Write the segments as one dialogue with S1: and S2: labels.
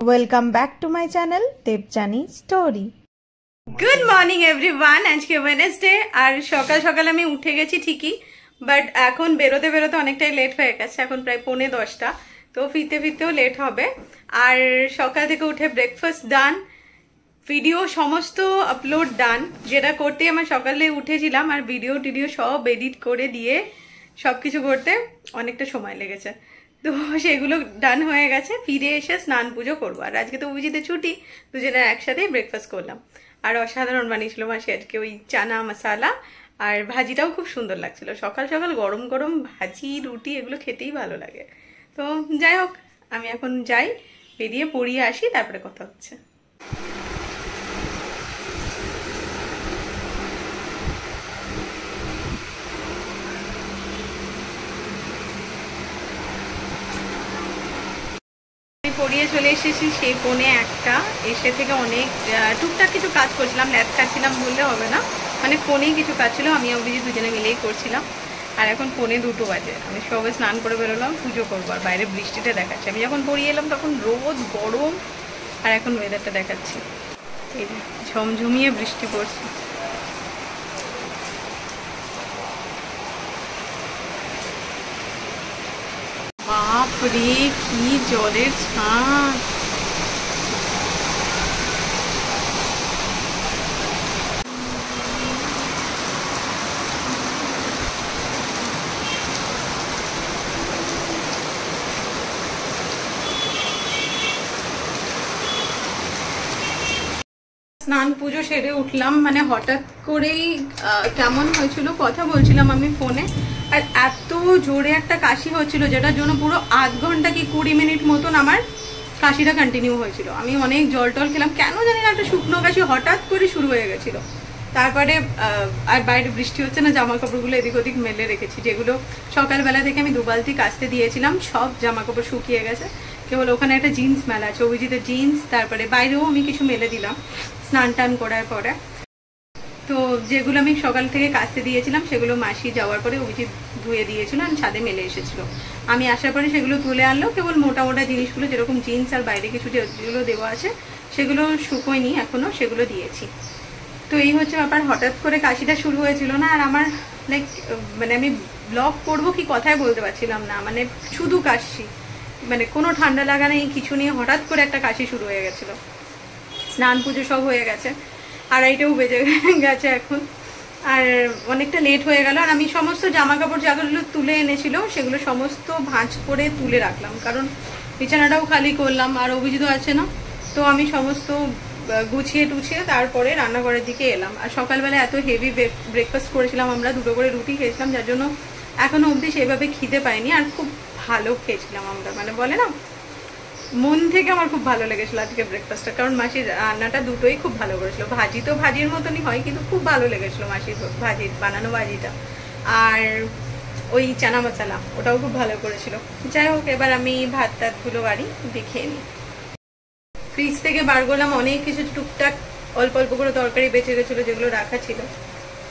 S1: Welcome back to my channel Debjani Story.
S2: Good morning everyone. আজকে Wednesday আর সকাল সকাল আমি উঠে গেছি ঠিকই, বাট এখন বেরোতে বেরোতে অনেকটাই লেট হয়ে গেছে। এখন প্রায় 9:45, তো ফিরতে ফিরতেও লেট হবে। আর সকাল থেকে উঠে ব্রেকফাস্ট ডান, ভিডিও সমস্ত আপলোড ডান, যেটা করতে আমার সকালে উঠেছিলাম আর ভিডিও টিডিও সব এডিট করে দিয়ে সবকিছু করতে অনেকটা সময় লেগেছে। তো সেগুলো ডান হয়ে গেছে, ফিরে এসে স্নান পুজো করবো। আর আজকে তো বুঝিতে ছুটি, দুজনে একসাথেই ব্রেকফাস্ট করলাম। আর অসাধারণ বানিয়েছিল মাসি আজকে, ওই চানা মশালা আর ভাজিটাও খুব সুন্দর লাগছিল। সকাল সকাল গরম গরম ভাজি রুটি এগুলো খেতেই ভালো লাগে। তো যাই হোক, আমি এখন যাই, বেরিয়ে পড়িয়ে আসি, তারপরে কথা হচ্ছে। পড়িয়ে চলে এসেছি সেই 1:45, এসে থেকে অনেক টুকটাক কিছু কাজ করছিলাম, ল্যাদ কাটছিলাম বললে হবে না, মানে ফোনেই কিছু কাজ ছিল, আমি অভিজিৎ দুজনে মিলেই করছিলাম। আর এখন 2:45 বাজে, আমি সবে স্নান করে বেরোলাম পুজো করবো। আর বাইরে বৃষ্টিটা দেখাচ্ছে, আমি যখন পড়িয়ে এলাম তখন রোদ গরম, আর এখন ওয়েদারটা দেখাচ্ছি এই ঝমঝমিয়ে বৃষ্টি পড়ছে। বাপরে কি জলের ছাঁচ! স্নান পুজো সেরে উঠলাম, মানে হঠাৎ করেই কেমন হয়েছিল, কথা বলছিলাম আমি ফোনে, আর এত জোরে একটা কাশি হচ্ছিল, যেটার জন্য পুরো আধ ঘন্টা কি 20 মিনিট মতন আমার কাশিটা কন্টিনিউ হয়েছিল। আমি অনেক জল টল খেলাম, কেন জানি না একটা শুকনো কাশি হঠাৎ করে শুরু হয়ে গেছিল। তারপরে আর বাইরে বৃষ্টি হচ্ছে না, জামা কাপড়গুলো এদিক ওদিক মেলে রেখেছি, যেগুলো সকালবেলা থেকে আমি 2 বালতি কাচতে দিয়েছিলাম, সব জামা কাপড় শুকিয়ে গেছে। কেবল ওখানে একটা জিন্স মেলা আছে, অভিজিতের জিন্স, তারপরে বাইরেও আমি কিছু মেলে দিলাম স্নান টান করার পরে। তো যেগুলো আমি সকাল থেকে কাচতে দিয়েছিলাম সেগুলো মাসি যাওয়ার পরে অভিজিৎ ধুয়ে দিয়েছিল, আমি ছাদে মেলে এসেছিল। আমি আসার পরে সেগুলো তুলে আনলো, কেবল মোটা মোটা জিনিসগুলো যেরকম জিন্স আর বাইরে কিছু যেগুলো দেওয়া আছে সেগুলো শুকোয়নি এখনো, সেগুলো দিয়েছি। তো এই হচ্ছে ব্যাপার, হঠাৎ করে কাশিটা শুরু হয়েছিল না, আর আমার লাইক মানে আমি ব্লগ করবো কি কথায় বলতে পারছিলাম না, মানে শুধু কাশি, মানে কোনো ঠান্ডা লাগা নেই কিছু নেই, হঠাৎ করে একটা কাশি শুরু হয়ে গেছিলো। স্নান পুজো সব হয়ে গেছে, 2:30টাও বেজে গেছে এখন, আর অনেকটা লেট হয়ে গেল। আর আমি সমস্ত জামা কাপড় যেগুলো তুলে এনেছিল সেগুলো সমস্ত ভাঁজ করে তুলে রাখলাম, কারণ বিছানাটাও খালি করলাম, আর অভিজিৎও আছে না, তো আমি সমস্ত গুছিয়ে টুছিয়ে তারপরে রান্নাঘরের দিকে এলাম। আর সকালবেলা এত হেভি ব্রেকফাস্ট করেছিলাম আমরা, 2টো করে রুটি খেয়েছিলাম, যার জন্য এখনো অবধি সেভাবে খিদে পাইনি। আর খুব ভালো খেয়েছিলাম আমরা, মানে বলে না মন থেকে আমার খুব ভালো লেগেছিল আজকে ব্রেকফাস্টটা, কারণ মাসির রান্নাটা দুটোই খুব ভালো করেছিল। ভাজি তো ভাজির মতনই হয়, কিন্তু খুব ভালো লেগেছিল মাসির ভাজির বানানো ভাজিটা, আর ওই চানা মশলা ওটাও খুব ভালো করেছিল। যাই হোক, এবার আমি ভাত টাতগুলো বাড়ি দেখে নিই। ফ্রিজ থেকে বার করলাম অনেক কিছু, টুকটাক অল্প অল্প করে তরকারি বেঁচে গেছিলো যেগুলো রাখা ছিল,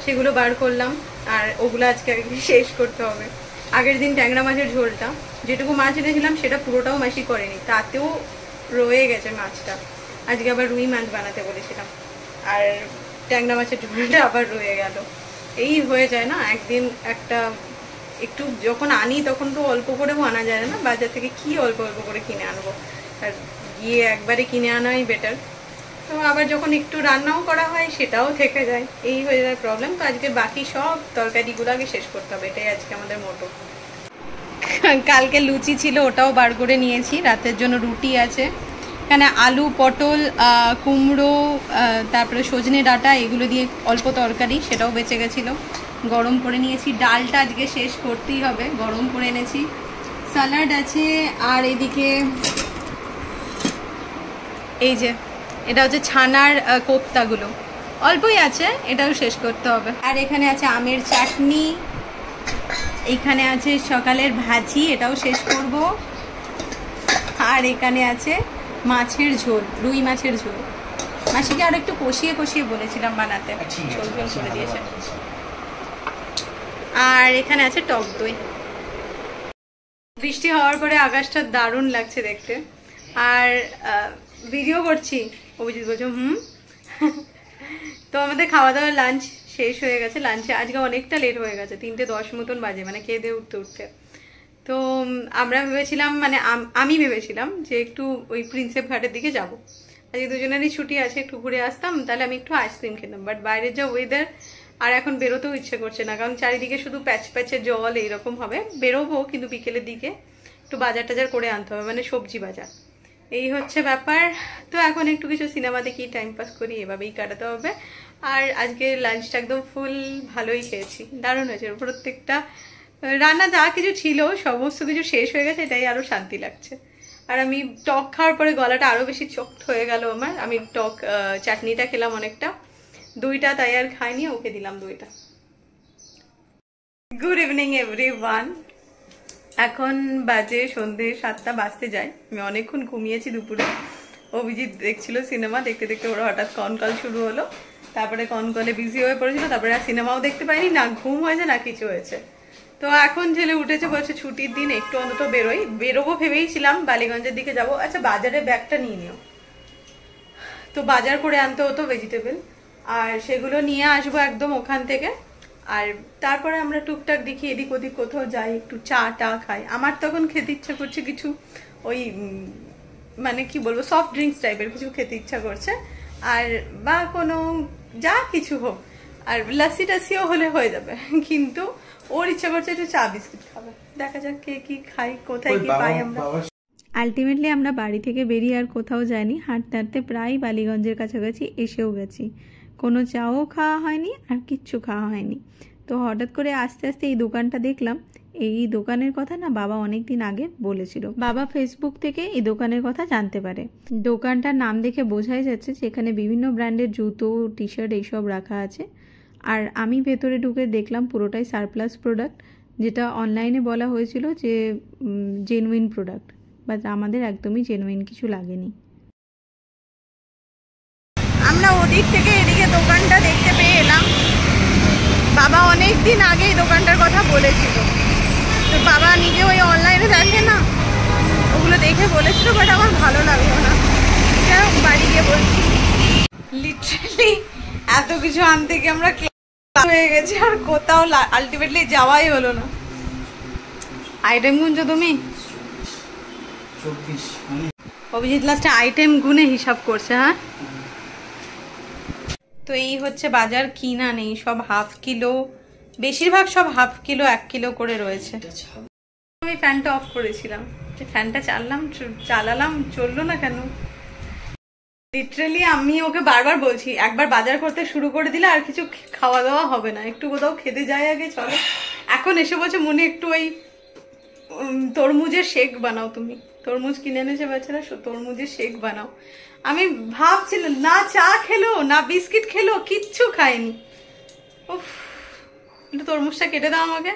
S2: সেগুলো বার করলাম, আর ওগুলো আজকে শেষ করতে হবে। আগের দিন ট্যাংরা মাছের ঝোলটা, যেটুকু মাছ এনেছিলাম সেটা পুরোটাও মাসি করেনি, তাতেও রয়ে গেছে মাছটা। আজকে আবার রুই মাছ বানাতে বলেছিলাম, আর ট্যাংরা মাছের ঝোলটা আবার রয়ে গেল। এই হয়ে যায় না, একদিন একটা একটু যখন আনি তখন তো অল্প করেও আনা যায় না, বাজার থেকে কি অল্প অল্প করে কিনে আনবো, আর গিয়ে একবারে কিনে আনাই বেটার। তো আবার যখন একটু রান্নাও করা হয় সেটাও থেকে যায়, এই হয়ে যায় প্রবলেম। তো আজকে বাকি সব তরকারিগুলো আগে শেষ করতে হবে, এটাই আজকে আমাদের মোটো। কালকে লুচি ছিল, ওটাও বার করে নিয়েছি, রাতের জন্য রুটি আছে। এখানে আলু, পটল, কুমড়ো, তারপরে সজনে ডাঁটা, এগুলো দিয়ে অল্প তরকারি, সেটাও বেঁচে গেছিলো, গরম করে নিয়েছি। ডালটা আজকে শেষ করতেই হবে, গরম করে এনেছি। স্যালাড আছে, আর এদিকে এই যে এটা হচ্ছে ছানার কোপ্তাগুলো, অল্পই আছে, এটাও শেষ করতে হবে। আর এখানে আছে আমের চাটনি, এইখানে আছে সকালের ভাজি, এটাও শেষ করব। আর এখানে আছে মাছের ঝোল, রুই মাছের ঝোল, মাসিকে আর একটু কষিয়ে কষিয়ে বলেছিলাম বানাতে, ঝোল ঝোল করে দিয়েছে। আর এখানে আছে টক দই। বৃষ্টি হওয়ার পরে আকাশটা দারুণ লাগছে দেখতে, আর ভিডিও করছি। অভিজিৎ বলছো তো আমাদের খাওয়া দাওয়া লাঞ্চ শেষ হয়ে গেছে। লাঞ্চে আজকে অনেকটা লেট হয়ে গেছে, 3:10 মতন বাজে, মানে খেয়ে দিয়ে উঠতে উঠতে। তো আমরা ভেবেছিলাম, মানে আমি ভেবেছিলাম যে একটু ওই প্রিন্সেপ ঘাটের দিকে যাব। আজকে দুজনেরই ছুটি আছে, একটু ঘুরে আসতাম, তাহলে আমি একটু আইসক্রিম খেতাম। বাট বাইরের যা ওয়েদার, আর এখন বেরোতেও ইচ্ছে করছে না, কারণ চারিদিকে শুধু প্যাচ প্যাচে জল এইরকম হবে। বেরোবো কিন্তু বিকেলের দিকে একটু বাজার টাজার করে আনতে হবে, মানে সবজি বাজার, এই হচ্ছে ব্যাপার। তো এখন একটু কিছু সিনেমা দেখি, টাইম পাস করি, এভাবেই কাটাতে হবে। আর আজকে লাঞ্চটা একদম ফুল ভালোই খেয়েছি, দারুণ হয়েছে। প্রত্যেকটা রান্না যা কিছু ছিল সমস্ত কিছু শেষ হয়ে গেছে, এটাই আরো শান্তি লাগছে। আর আমি টক খাওয়ার পরে গলাটা আরো বেশি চোখড হয়ে গেল আমার। আমি টক চাটনিটা খেলাম অনেকটা, দইটা তাই আর খাইনি, ওকে দিলাম দইটা। Good evening everyone. এখন বাজে সন্ধ্যে 7টা বাজতে যায়। আমি অনেকক্ষণ ঘুমিয়েছি দুপুরে। অভিজিৎ দেখছিল সিনেমা, দেখতে দেখতে ওরা হঠাৎ কনকল শুরু হলো, তারপরে কনকলে বিজি হয়ে পড়েছিল, তারপরে আর সিনেমাও দেখতে পাইনি, না ঘুম হয়েছে না কিছু হয়েছে। তো এখন ছেলে উঠেছে, বলছে ছুটির দিন একটু অন্তত বেরোবো ভেবেইছিলাম, বালিগঞ্জের দিকে যাব। আচ্ছা বাজারে ব্যাগটা নিয়ে নিও, তো বাজার করে আনতে হতো ভেজিটেবল, আর সেগুলো নিয়ে আসবো একদম ওখান থেকে। আর তারপরে আমরা টুকটাক দেখি এদিক ওদিক কোথাও যাই, একটু চা টা খাই। আমার তখন খেতে ইচ্ছা করছে কিছু, ওই মানে কি বলবো, সফট ড্রিঙ্কস টাইপের কিছু খেতে ইচ্ছা করছে, আর বা কোনো যা কিছু হোক, আর লাসি টাসিও হলে হয়ে যাবে। কিন্তু ওর ইচ্ছা করছে একটু চা বিস্কিট খাবে। দেখা যাক কে কি খাই, কোথায় কি পাই আমরা।
S1: আলটিমেটলি আমরা বাড়ি থেকে বেরিয়ে আর কোথাও যাইনি, হাঁটতে হাঁটতে প্রায় বালিগঞ্জের কাছাকাছি এসেও গেছি। কোনো চাও খাওয়া হয়নি আর কিচ্ছু খাওয়া হয়নি। তো হঠাৎ করে আস্তে আস্তে এই দোকানটা দেখলাম। এই দোকানের কথা না বাবা অনেক দিন আগে বলেছিল। বাবা ফেসবুক থেকে এই দোকানের কথা জানতে পারে। দোকানটার নাম দেখে বোঝাই যাচ্ছে যে এখানে বিভিন্ন ব্র্যান্ডের জুতো, টি শার্ট এইসব রাখা আছে। আর আমি ভেতরে ঢুকে দেখলাম পুরোটাই সারপ্লাস প্রোডাক্ট, যেটা অনলাইনে বলা হয়েছিল যে জেনুইন প্রোডাক্ট, বাট আমাদের একদমই জেনুইন কিছু লাগেনি।
S2: আমরা ওদিক থেকে এদিকে দোকানটা দেখতে পেয়ে এলাম। বাবা অনেক দিন আগে এই দোকানটার কথা বলেছিল, তো বাবা নিজে ওই অনলাইনে দেখে না, ওগুলো দেখে বলেছিল, বাট আমার ভালো লাগলো না। বাড়ি গিয়ে বলছি, লিটারালি এত কিছু আনতে গিয়ে আমরা ক্লাস হয়ে গেছি, আর কোথাও আলটিমেটলি যাওয়াই হলো না। আইটেম গুনছো তুমি? অভিজিৎ লাস্টে আইটেম গুনে হিসাব করছে। হ্যাঁ, তো এই হচ্ছে বাজার, কিনা নেই, সব হাফ কিলো, বেশিরভাগ সব হাফ কিলো 1 কিলো করে রয়েছে। আমি ফ্যানটা অফ করেছিলাম, ফ্যানটা চালালাম, চললো না কেন। লিটারালি আমি ওকে বারবার বলছি, একবার বাজার করতে শুরু করে দিলে আর কিছু খাওয়া দাওয়া হবে না, একটু কোথাও খেতে যাই আগে চলো। এখন এসে বলছে মনে একটু ওই তরমুজের শেক বানাও। তুমি তরমুজ কিনে এনেছে বাচ্চারা, তরমুজের শেক বানাও। আমি ভাবছিলাম, না চা খেলো না বিস্কিট খেলো, কিচ্ছু খায়নি। উফ, একটু তরমুজটা কেটে দাও আমাকে।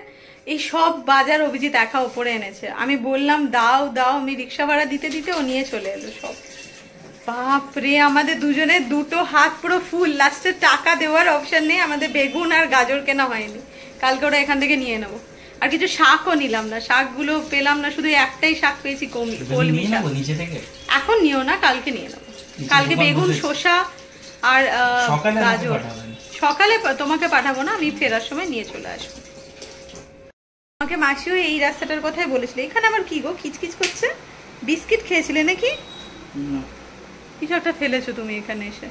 S2: এই সব বাজার অভিজিৎ একা ওপরে এনেছে। আমি বললাম দাও দাও, আমি রিক্সা ভাড়া দিতে দিতে ও নিয়ে চলে এলো সব। বাপরে, আমাদের দুজনের দুটো হাত পুরো ফুল। লাস্টে টাকা দেওয়ার অপশন নেই, আমাদের বেগুন আর গাজর কেনা হয়নি, কালকে ওরা এখান থেকে নিয়ে নেবো। আর কিছু শাকও নিলাম না, শাকগুলো পেলাম না, শুধু একটাই শাক পেয়েছি, কলমি শাক। এখন নিও না, কালকে নিয়ে নেবো। কালকে বেগুন, শসা আর গাজর সকালে তোমাকে পাঠাবো না, আমি ফেরার সময় নিয়ে চলে আসবো। আমাকে মাসিও এই রাস্তাটার কথাই বলেছিল। এখানে আবার কি গো খিচখিচ করছে? বিস্কিট খেয়েছিলে নাকি? কিছু একটা ফেলেছো তুমি এখানে এসে।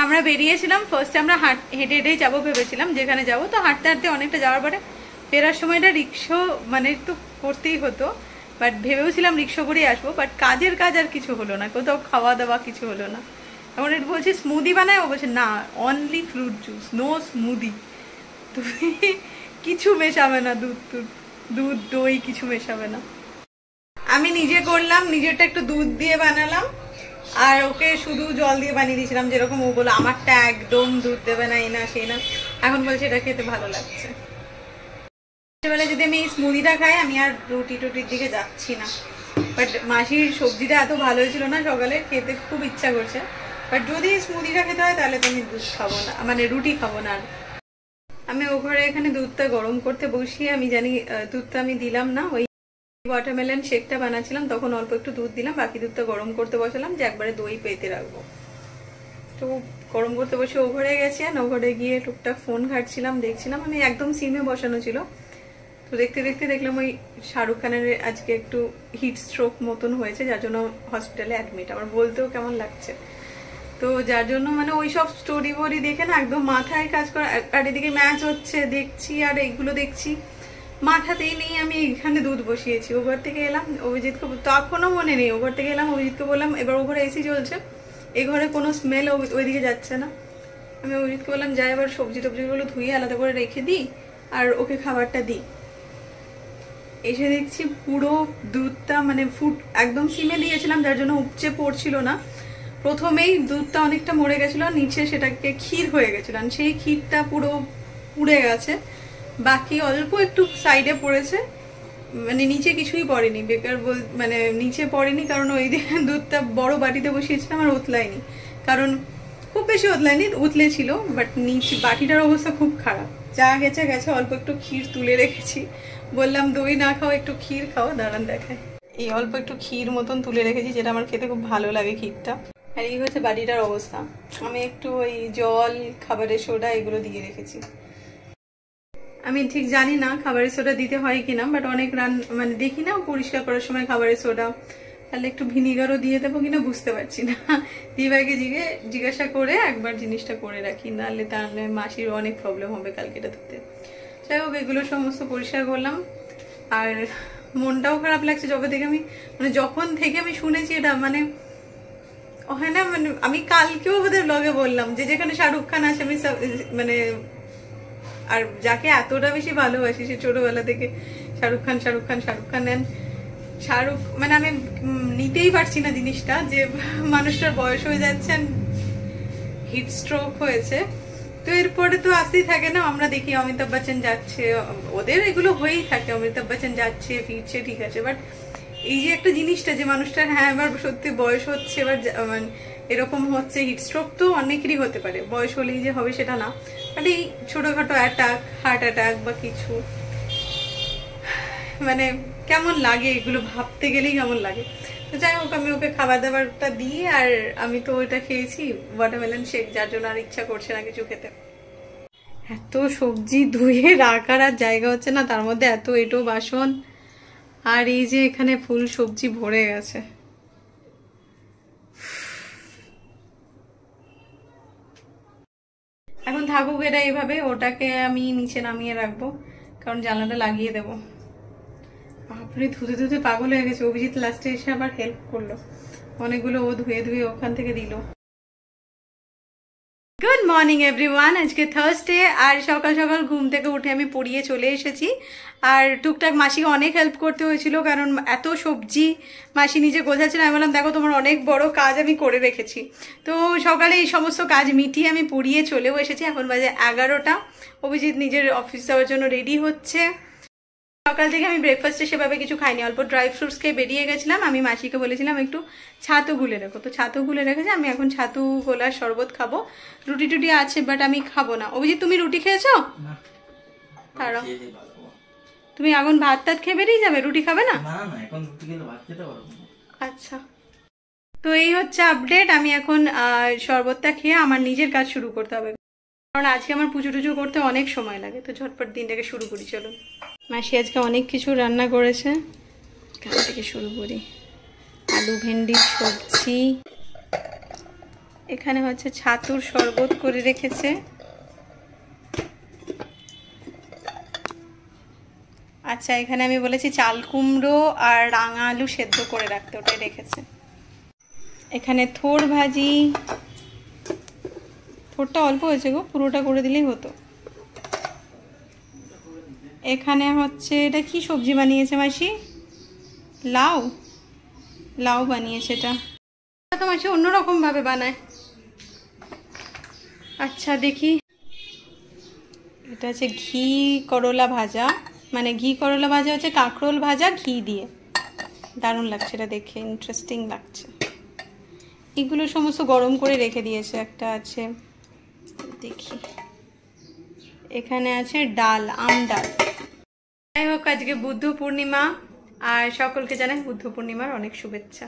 S2: আমরা বেরিয়েছিলাম, ফার্স্টে আমরা হেঁটে হেঁটেই যাবো ভেবেছিলাম, যেখানে যাবো। তো হাঁটতে হাঁটতে অনেকটা যাওয়ার পরে ফেরার সময়টা রিক্সা মানে একটু করতেই হতো, বাট ভেবেওছিলাম রিক্সা করেই আসবো, বাট কাজের কাজ আর কিছু হলো না, কোথাও খাওয়া দাওয়া কিছু হলো না। এমন একটু বলছি স্মুদি বানায়, ও বলছে না only fruit juice, no smoothie. তুমি কিছু মেশাবে না, দুধ দই কিছু মেশাবে না। আমি নিজে করলাম, নিজেরটা একটু দুধ দিয়ে বানালাম, আর ওকে শুধু জল দিয়ে বানিয়ে দিয়েছিলাম, যেরকম ও বলে আমারটা একদম দুধ দেবে না, এই না সেই না। এখন বলছে এটা খেতে ভালো লাগছে। সেবেলা যদি আমি এই স্মুদিটা খাই, আমি আর রুটি টুটির দিকে যাচ্ছি না। বাট মাসির সবজিটা এত ভালো হয়েছিল না সকালে, খেতে খুব ইচ্ছা করছে। বাট যদি স্মুদিটা খেতে হয় তাহলে তো আমি দুধ খাবো না, মানে রুটি খাবো না। আর আমি ও ঘরে এখানে দুধটা গরম করতে বসিয়ে, আমি জানি দুধটা আমি দিলাম না, ওই ওয়াটারমেলন শেকটা বানাচ্ছিলাম, তখন অল্প একটু দুধ দিলাম, বাকি দুধটা গরম করতে বসালাম যে একবারে দই পেতে রাখবো। তো গরম করতে বসে ওঘরে গেছি, আর ওঘরে গিয়ে টুকটাক ফোন ঘাটছিলাম, দেখছিলাম। আমি একদম সিমে বসানো ছিল, তো দেখতে দেখতে দেখলাম ওই শাহরুখ খানের আজকে একটু হিট স্ট্রোক মতন হয়েছে, যার জন্য হসপিটালে অ্যাডমিট। আমার বলতেও কেমন লাগছে। তো যার জন্য মানে ওই সব স্টোরি বোরি দেখে না একদম মাথায় কাজ করে। আর এদিকে ম্যাচ হচ্ছে দেখছি, আর এইগুলো দেখছি, মাথাতেই নেই। আমি এখানে দুধ বসিয়েছি, ওঘর থেকে এলাম, অভিজিৎকে তখনও মনে নেই, ওঘর থেকে এলাম, অভিজিৎকে বললাম এবার ওঘরে এসি চলছে, এই ঘরে কোনো স্মেল ওইদিকে যাচ্ছে না। আমি অভিজিৎকে বললাম যাই এবার সবজি টবজিগুলো ধুয়ে আলাদা করে রেখে দিই আর ওকে খাবারটা দিই। এসে দেখছি পুরো দুধটা মানে একদম সিমে দিয়েছিলাম, যার জন্য উপচে পড়ছিল না। প্রথমেই দুধটা অনেকটা মরে গেছিল, নিচে সেটাকে ক্ষীর হয়ে গেছিল, সেই ক্ষীরটা পুরো পুড়ে গেছে। বাকি অল্প একটু সাইডে পড়েছে, মানে নিচে কিছুই পড়েনি। বেকার মানে নিচে পড়েনি কারণ ওই দিন দুধটা বড় বাটিতে বসিয়েছিলাম আর উতলায়নি, কারণ খুব বেশি উতলায়নি, উতলে ছিল, বাট নিচে বাটিটার অবস্থা খুব খারাপ। যা গেছে গেছে, অল্প একটু ক্ষীর তুলে রেখেছি, বললাম দই না খাও একটু ক্ষীর খাও, দাঁড়ান দেখায়। এই অল্প একটু ক্ষীর মতন তুলে রেখেছি, যেটা আমার খেতে খুব ভালো লাগে ক্ষীরটা। আর এই হচ্ছে বাটিটার অবস্থা। আমি একটু ওই জল, খাবারের সোডা এগুলো দিয়ে রেখেছি। আমি ঠিক জানি না খাবারের সোডা দিতে হয় কিনা, বাট অনেক মানে দেখি না পরিষ্কার করার সময় খাবারের সোডা, তাহলে একটু ভিনিগারও দিয়ে দেবো কিনা বুঝতে পারছি না। দিদিভাইকে জিজ্ঞাসা করে একবার জিনিসটা করে রাখি, তাহলে মাসির অনেক প্রবলেম হবে কালকে এটা ধুতে। যাই হোক, এগুলো সমস্ত পরিষ্কার করলাম। আর মনটাও খারাপ লাগছে যবে থেকে যখন থেকে আমি শুনেছি এটা, মানে হয় না, মানে আমি কালকেও ওদের ব্লগে বললাম যে যেখানে শাহরুখ খান আছে আমি মানে, আর যাকে এতটা বেশি ভালোবাসি সে ছোটবেলা থেকে শাহরুখ খান নেন। মানে আমি নিতেই পারছি না জিনিসটা, যে মানুষটার বয়স হয়ে যাচ্ছেন, হিট স্ট্রোক হয়েছে, তো এরপরে তো আসতেই থাকে না। আমরা দেখি অমিতাভ বচ্চন যাচ্ছে, ওদের এগুলো হয়েই থাকে, অমিতাভ বচ্চন যাচ্ছে ফিরছে, ঠিক আছে, বাট এই যে একটা জিনিসটা যে মানুষটার হ্যাঁ এবার সত্যি বয়স হচ্ছে, এবার মানে এরকম হচ্ছে, হিট স্ট্রোক তো অনেকেরই হতে পারে, বয়স হলেই যে হবে সেটা না, মানে এই ছোটখাটো অ্যাটাক, হার্ট অ্যাটাক বা কিছু, মানে কেমন লাগে এগুলো ভাবতে গেলেই কেমন লাগে। তো যাই হোক, আমি ওকে খাবার দাবারটা দিই, আর আমি তো ওইটা খেয়েছি ওয়াটারমেলন শেক, যার জন্য আর ইচ্ছা করছে না কিছু খেতে। এত সবজি ধুয়ে রাখার আর জায়গা হচ্ছে না, তার মধ্যে এত এঁটো বাসন, আর এই যে এখানে ফুল সবজি ভরে গেছে। এখন থাকুক এটা এইভাবে, ওটাকে আমি নিচে নামিয়ে রাখবো, কারণ জানলাটা লাগিয়ে দেবো। বাপরে ধুতে ধুতে পাগল হয়ে গেছে। অভিজিৎ লাস্টে এসে আবার হেল্প করলো, অনেকগুলো ও ধুয়ে ধুয়ে ওখান থেকে দিল। গুড মর্নিং এভরিওয়ান, আজকে থার্সডে, আর সকাল সকাল ঘুম থেকে উঠে আমি পড়িয়ে চলে এসেছি। আর টুকটাক মাসিকে অনেক হেল্প করতে হয়েছিল, কারণ এত সবজি মাসি নিজে গোছাচ্ছিল। আমি বললাম দেখো তোমার অনেক বড় কাজ আমি করে রেখেছি। তো সকালে এই সমস্ত কাজ মিটিয়ে আমি পড়িয়ে চলেও এসেছি। এখন বাজে 11টা। অভিজিৎ নিজের অফিস যাওয়ার জন্য রেডি হচ্ছে। সকাল থেকে আমি ব্রেকফাস্টে সেভাবে কিছু খাইনি, অল্প ড্রাই ফ্রুটস খেয়ে বেরিয়ে গেছিলাম। আমি মাসিকে বলেছিলাম একটু ছাতু গুলে রেখো, তো ছাতু গুলে রেখেছে। আমি এখন ছাতু গোলার শরবত খাবো। রুটি টুটি আছে, বাট আমি খাবো না। অভিজিৎ তুমি রুটি খেয়েছো? তারা তুমি এখন ভাত টাত খেয়ে বেরিয়ে যাবে, রুটি খাবে না? আচ্ছা, তো এই হচ্ছে আপডেট। আমি এখন শরবতটা খেয়ে আমার নিজের কাজ শুরু করতে হবে, কারণ আজকে আমার পুজো টুজো করতে অনেক সময় লাগে। তো ঝটপট দিনটাকে শুরু করি, চলুন। মাসি আজকে অনেক কিছু রান্না করেছে, এখান থেকে শুরু করি। আলু ভেন্ডির সবজি, এখানে হচ্ছে ছাতুর শরবত করে রেখেছে। আচ্ছা, এখানে আমি বলেছি চাল কুমড়ো আর রাঙা আলু সেদ্ধ করে রাখতে, ওটাই রেখেছে। এখানে থোড় ভাজি, থোড়টা অল্প হয়েছে গো, পুরোটা করে দিলেই হতো। এখানে হচ্ছে এটা কি সবজি বানিয়েছে মাসি? লাউ, লাউ বানিয়েছে এটা। তো মাসি অন্যরকম ভাবে বানায়। আচ্ছা দেখি, এটা হচ্ছে ঘি করলা ভাজা, মানে ঘি করলা ভাজা হচ্ছে কাঁকরোল ভাজা ঘি দিয়ে, দারুণ লাগছে এটা দেখে, ইন্টারেস্টিং লাগছে। এগুলো সমস্ত গরম করে রেখে দিয়েছে। একটা আছে দেখি, এখানে আছে ডাল, আম ডাল। যাই হোক, আজকে বুদ্ধ পূর্ণিমা, আর সকলকে জানাই বুদ্ধ পূর্ণিমার অনেক শুভেচ্ছা।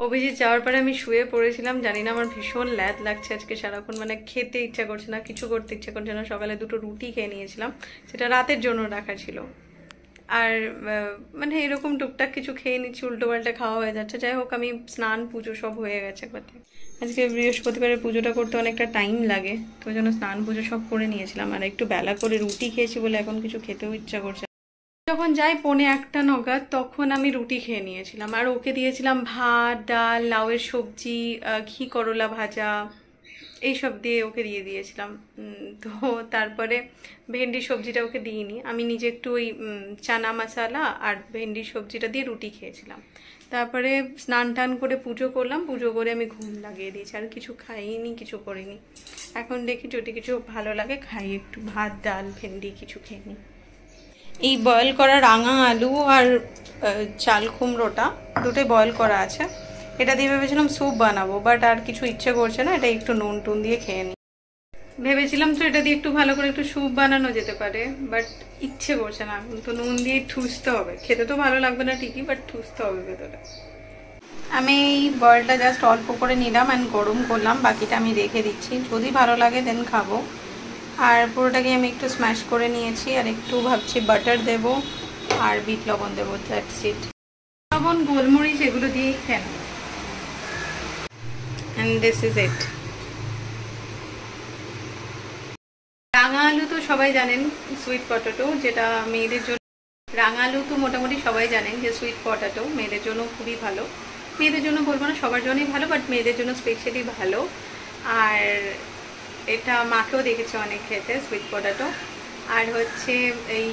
S2: অভিজিৎ যাওয়ার পরে আমি শুয়ে পড়েছিলাম, জানি না আমার ভীষণ ল্যাদ লাগছে আজকে সারাক্ষণ, মানে খেতে ইচ্ছা করছে না, কিছু করতে ইচ্ছা করছে না। সকালে 2টো রুটি খেয়ে নিয়েছিলাম, সেটা রাতের জন্য রাখা ছিল। আর মানে এরকম টুকটাক কিছু খেয়ে নিচ্ছি, উল্টো পাল্টা খাওয়া হয়ে যাচ্ছে। যাই হোক, আমি স্নান পুজো সব হয়ে গেছে কথায়। আজকে বৃহস্পতিবারের পুজোটা করতে অনেকটা টাইম লাগে, তো ওই জন্য স্নান পুজো সব করে নিয়েছিলাম। আর একটু বেলা করে রুটি খেয়েছি বলে এখন কিছু খেতেও ইচ্ছা করছে। যখন যাই 1:45 নাগাদ, তখন আমি রুটি খেয়ে নিয়েছিলাম। আর ওকে দিয়েছিলাম ভাত, ডাল, লাউয়ের সবজি, ঘি করলা ভাজা, এইসব দিয়ে ওকে দিয়েছিলাম। তো তারপরে ভেন্ডির সবজিটা ওকে দিইনি, আমি নিজে একটু ওই চানা মশলা আর ভেন্ডির সবজিটা দিয়ে রুটি খেয়েছিলাম। তারপরে স্নান টান করে পুজো করলাম, পুজো করে আমি ঘুম লাগিয়ে দিয়েছি। আর কিছু খাইনি, কিছু করিনি। এখন দেখি যদি কিছু ভালো লাগে খাই, একটু ভাত, ডাল, ভেন্ডি কিছু খেয়ে নিই। এই বয়েল করা রাঙা আলু আর চাল কুমড়োটা দুটোই বয়েল করা আছে, এটা দিয়ে ভেবেছিলাম স্যুপ বানাবো, বাট আর কিছু ইচ্ছে করছে না, এটা একটু নুন টুন দিয়ে খেয়ে নিই। ভেবেছিলাম তো এটা দিয়ে একটু ভালো করে একটু স্যুপ বানানো যেতে পারে, বাট ইচ্ছে করছে না এখন, তো নুন দিয়ে ঠুসতে হবে। খেতে তো ভালো লাগবে না ঠিকই, বাট ঠুসতে হবে ভেতরে। আমি এই বয়েলটা জাস্ট অল্প করে নিলাম অ্যান্ড গরম করলাম, বাকিটা আমি রেখে দিচ্ছি, যদি ভালো লাগে দেন খাবো। আর পুরোটাকে আমি একটু স্ম্যাশ করে নিয়েছি, আর একটু ভাবছি বাটার দেব আর বিট লবণ দেবো, দ্যাটস ইট। লবণ, গোলমরিচ এগুলো দিয়েই খেয়ে নেব। And this is it. রাঙা আলু তো সবাই জানেন, সুইট পটেটো, যেটা মেয়েদের জন্য। রাঙা আলু তো মোটামুটি সবাই জানেন যে সুইট পটেটো মেয়েদের জন্য খুবই ভালো। মেয়েদের জন্য বলবো না, সবার জন্যই ভালো, বাট মেয়েদের জন্য স্পেশালি ভালো। আর এটা মাকেও দেখেছে অনেক খেতে, সুইট পটেটো। আর হচ্ছে এই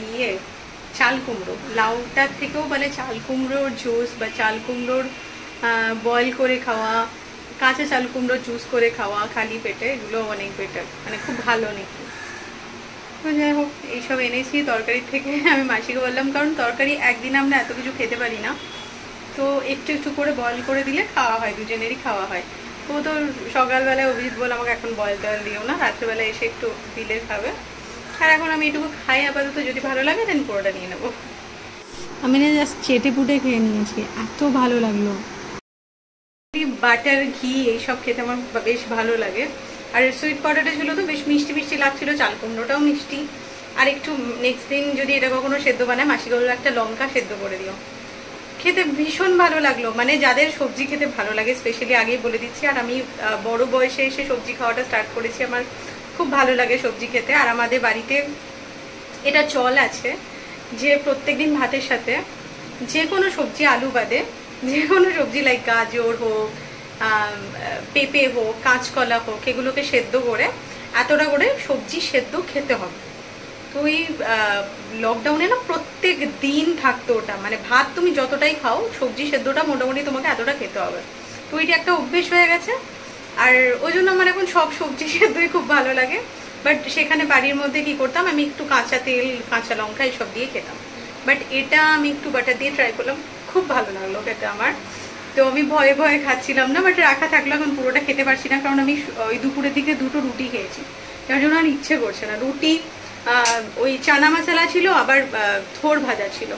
S2: চাল কুমড়ো, লাউটার থেকেও বলে চাল কুমড়োর জুস বা চাল কুমড়োর বয়েল করে খাওয়া, কাঁচা চাল কুমড়োর জুস করে খাওয়া খালি পেটে, এগুলো অনেক বেটার, মানে খুব ভালো নাকি। তো যাই হোক, এইসব এনেছি তরকারির থেকে। আমি মাসিকে বললাম, কারণ তরকারি একদিন আমরা এত কিছু খেতে পারি না, তো একটু একটু করে বয়েল করে দিলে খাওয়া হয়, দুজনেরই খাওয়া হয়। তো তো সকালবেলায় অভিজিৎ বলে আমাকে এখন বয়েল টয়েল দিও না, রাত্রেবেলায় এসে একটু দিলে খাবে। আর এখন আমি এটুকু খাই আপাতত, যদি ভালো লাগে দেন পুরোটা নিয়ে নেবো। আমি না জাস্ট চেটে পুটে খেয়ে নিয়েছি, এত ভালো লাগলো। বাটার, ঘি এইসব খেতে আমার বেশ ভালো লাগে। আর সুইট পটেটো ছিল তো বেশ মিষ্টি মিষ্টি লাগছিল, চাল কুমড়োটাও মিষ্টি। আর একটু নেক্সট দিন যদি এটা কখনো সেদ্ধ বানায়, মাসিগুলো একটা লঙ্কা সেদ্ধ করে দিও, খেতে ভীষণ ভালো লাগলো। মানে যাদের সবজি খেতে ভালো লাগে, স্পেশালি আগেই বলে দিচ্ছি, আর আমি বড় বয়সে এসে সবজি খাওয়াটা স্টার্ট করেছি, আমার খুব ভালো লাগে সবজি খেতে। আর আমাদের বাড়িতে এটা চল আছে যে প্রত্যেকদিন ভাতের সাথে যে কোনো সবজি, আলু বাদে যে কোনো সবজি, লাইক গাজর হোক, পেঁপে হোক, কাঁচকলা হোক, এগুলোকে সেদ্ধ করে এতটা করে সবজি সেদ্ধ খেতে হবে। তো এই লকডাউনে না প্রত্যেক দিন থাকতো ওটা, মানে ভাত তুমি যতটাই খাও, সবজি সেদ্ধটা মোটামুটি তোমাকে এতটা খেতে হবে। তো ওইটা একটা অভ্যেস হয়ে গেছে, আর ওই জন্য আমার এখন সব সবজি সেদ্ধই খুব ভালো লাগে। বাট সেখানে বাড়ির মধ্যে কি করতাম, আমি একটু কাঁচা তেল, কাঁচা লঙ্কা এইসব দিয়ে খেতাম, বাট এটা আমি একটু বাটার দিয়ে ট্রাই করলাম, খুব ভালো লাগলো খেতে আমার। তো আমি ভয়ে ভয়ে খাচ্ছিলাম না, বাট রাখা থাকলো, এখন পুরোটা খেতে পারছি না, কারণ আমি ওই দুপুরের দিকে 2টো রুটি খেয়েছি, যার জন্য আর ইচ্ছে করছে না। রুটি, ওই চানা মশলা ছিল, আবার থোর ভাজা ছিল,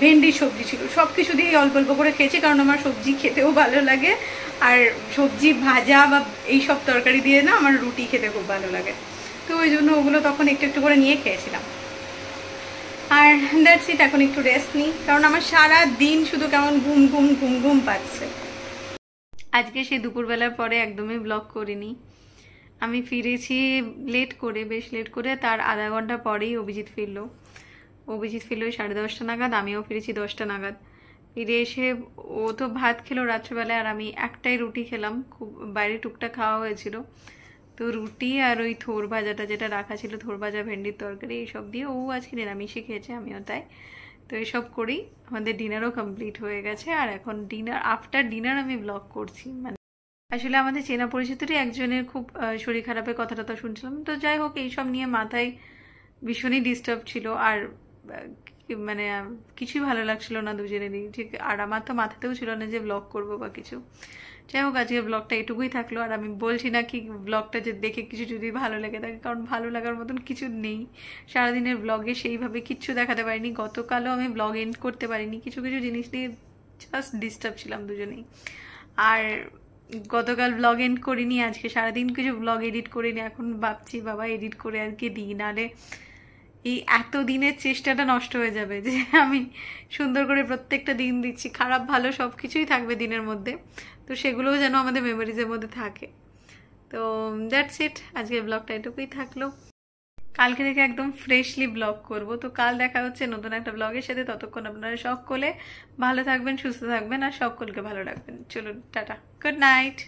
S2: ভেন্ডির সবজি ছিল, সব কিছু দিয়ে অল্প অল্প করে খেয়েছি, কারণ আমার সবজি খেতেও ভালো লাগে। আর সবজি ভাজা বা এইসব তরকারি দিয়ে না আমার রুটি খেতে খুব ভালো লাগে, তো ওই জন্য ওগুলো তখন একটু একটু করে নিয়ে খেয়েছিলাম। আর দ্যাটস ইট, এখন একটু রেস্ট নিই, কারণ আমার সারা দিন শুধু কেমন ঘুম ঘুম ঘুম ঘুম পাচ্ছে। আজকে সেই দুপুরবেলার পরে একদমই ব্লগ করিনি, আমি ফিরেছি লেট করে, বেশ লেট করে। তার আধা ঘন্টা পরেই অভিজিৎ ফিরলো। অভিজিৎ ফিরলো 10:30 নাগাদ, আমিও ফিরেছি 10টা নাগাদ। ফিরে এসে ও তো ভাত খেলো রাত্রেবেলায়, আর আমি একটাই রুটি খেলাম, খুব বাইরে টুকটাক খাওয়া হয়েছিল। তো রুটি আর ওই থোর ভাজাটা যেটা রাখা ছিল, থোর ভাজা, ভেন্ডির তরকারি, এইসব দিয়ে ও আজকে নিরামিষই খেয়েছে, আমিও তাই। তো এসব করেই আমাদের ডিনারও কমপ্লিট হয়ে গেছে। আর এখন ডিনার, আফটার ডিনার আমি ব্লগ করছি। মানে আসলে আমাদের চেনা পরিচিতরই একজনের খুব শরীর খারাপের কথাটা শুনছিলাম, তো যাই হোক, এইসব নিয়ে মাথায় ভীষণই ডিস্টার্ব ছিল, আর মানে কিছুই ভালো লাগছিল না দুজনেরই ঠিক। আর আমার তো মাথাতেও ছিল না যে ব্লগ করবো বা কিছু। যাই হোক, আজকে ব্লগটা এটুকুই থাকলো। আর আমি বলছি না কি ব্লগটা যে দেখে কিছু যদি ভালো লেগে থাকে, কারণ ভালো লাগার মতন কিছু নেই। সারাদিনের ব্লগে সেইভাবে কিচ্ছু দেখাতে পারিনি। গতকালও আমি ব্লগ এন্ড করতে পারিনি, কিছু কিছু জিনিস নিয়ে জাস্ট ডিস্টার্ব ছিলাম দুজনেই। আর গতকাল ব্লগ এন্ড করিনি, আজকে সারাদিন কিছু ব্লগ এডিট করিনি। এখন ভাবছি বাবা এডিট করে আর কি দিই, নাহলে এই এত দিনের চেষ্টাটা নষ্ট হয়ে যাবে যে আমি সুন্দর করে প্রত্যেকটা দিন দিচ্ছি। খারাপ ভালো সব কিছুই থাকবে দিনের মধ্যে, তো সেগুলোও যেন আমাদের মেমোরিজের মধ্যে থাকে। তো দ্যাটস ইট, আজকের ব্লগটা এটুকুই থাকলো। কালকে থেকে একদম ফ্রেশলি ব্লগ করব। তো কাল দেখা হচ্ছে নতুন একটা ব্লগের সাথে। ততক্ষণ আপনারা সকলে ভালো থাকবেন, সুস্থ থাকবেন আর সকলকে ভালো রাখবেন। চলুন, টাটা, গুড নাইট।